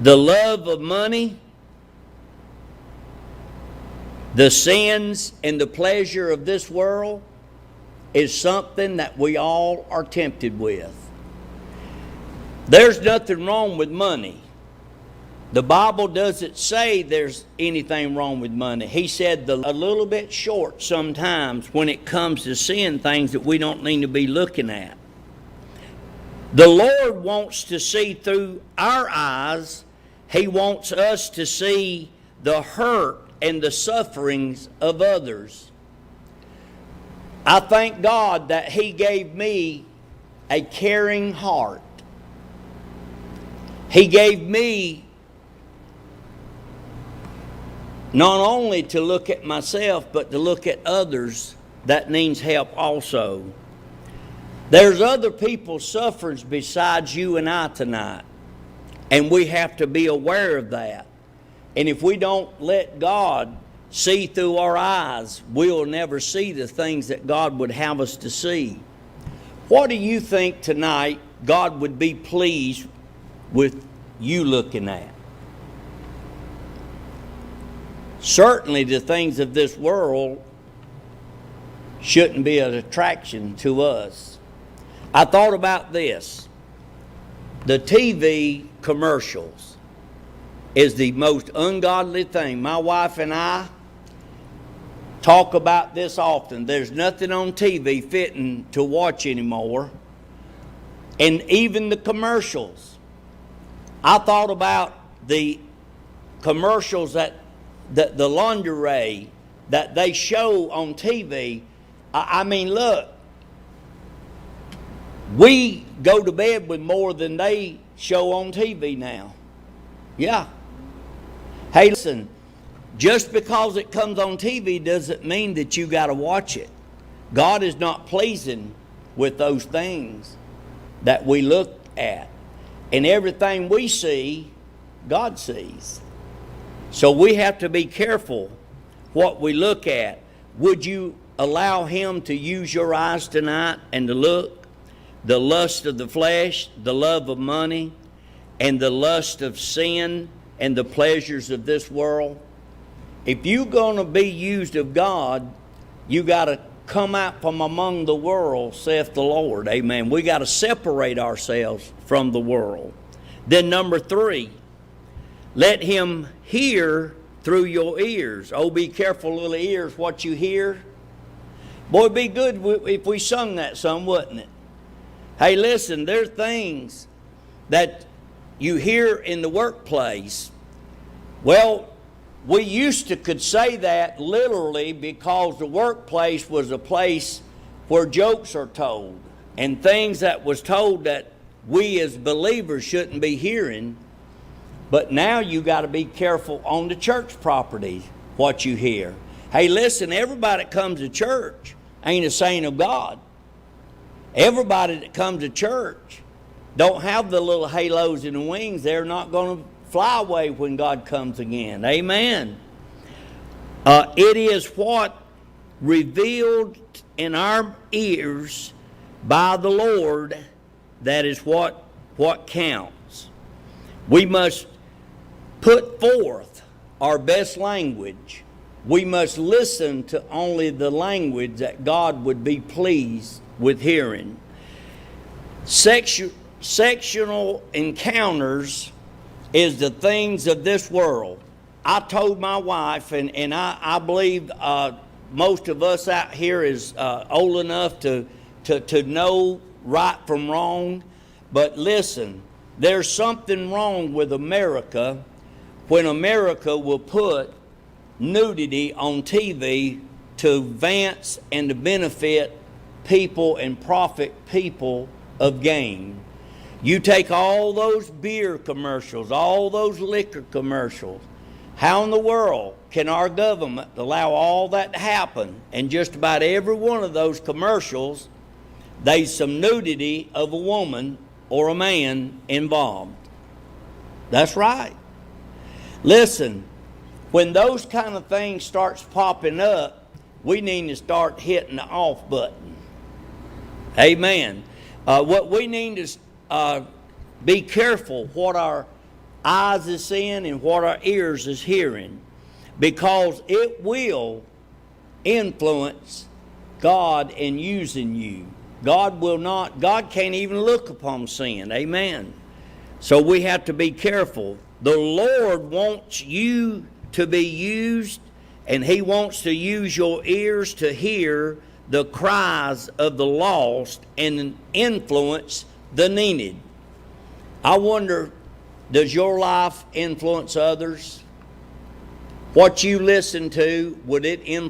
The love of money, the sins and the pleasure of this world is something that we all are tempted with. There's nothing wrong with money. The Bible doesn't say there's anything wrong with money. He said a little bit short sometimes when it comes to seeing things that we don't need to be looking at. The Lord wants to see through our eyes. He wants us to see the hurt and the sufferings of others. I thank God that He gave me a caring heart. He gave me not only to look at myself, but to look at others that needs help also. There's other people's sufferings besides you and I tonight, and we have to be aware of that. And if we don't let God see through our eyes, we'll never see the things that God would have us to see. What do you think tonight God would be pleased with you looking at? Certainly the things of this world shouldn't be an attraction to us. I thought about this. The TV commercials is the most ungodly thing. My wife and I talk about this often. There's nothing on TV fitting to watch anymore. And even the commercials. I thought about the commercials that the lingerie that they show on TV. I mean, look, we go to bed with more than they show on TV now. Yeah. Hey, listen, just because it comes on TV doesn't mean that you got to watch it. God is not pleasing with those things that we look at. And everything we see, God sees. So we have to be careful what we look at. Would you allow Him to use your eyes tonight and to look? The lust of the flesh, the love of money, and the lust of sin and the pleasures of this world. If you're going to be used of God, you got to come out from among the world, saith the Lord. Amen. We got to separate ourselves from the world. Then number 3, let Him hear through your ears. Oh, be careful, little ears, what you hear. Boy, it'd be good if we sung that some, wouldn't it? Hey, listen, there are things that you hear in the workplace. Well, we used to could say that literally because the workplace was a place where jokes are told and things that was told that we as believers shouldn't be hearing. But now you got to be careful on the church property what you hear. Hey, listen, everybody that comes to church ain't a saint of God. Everybody that comes to church don't have the little halos and the wings. They're not going to fly away when God comes again. Amen. It is what revealed in our ears by the Lord that is what counts. We must put forth our best language. We must listen to only the language that God would be pleased with hearing. Sexual encounters is the things of this world. I told my wife, and I believe most of us out here is old enough to know right from wrong. But listen, there's something wrong with America when America will put nudity on TV to advance and to benefit people and profit people of gain. You take all those beer commercials, all those liquor commercials. How in the world can our government allow all that to happen? And just about every one of those commercials, there's some nudity of a woman or a man involved. That's right. Listen, when those kind of things starts popping up, we need to start hitting the off button. Amen. What we need to be careful what our eyes is seeing and what our ears is hearing, because it will influence God in using you. God can't even look upon sin. Amen. So we have to be careful. The Lord wants you to be used, and He wants to use your ears to hear the cries of the lost and influence the needed. I wonder, does your life influence others? What you listen to, would it influence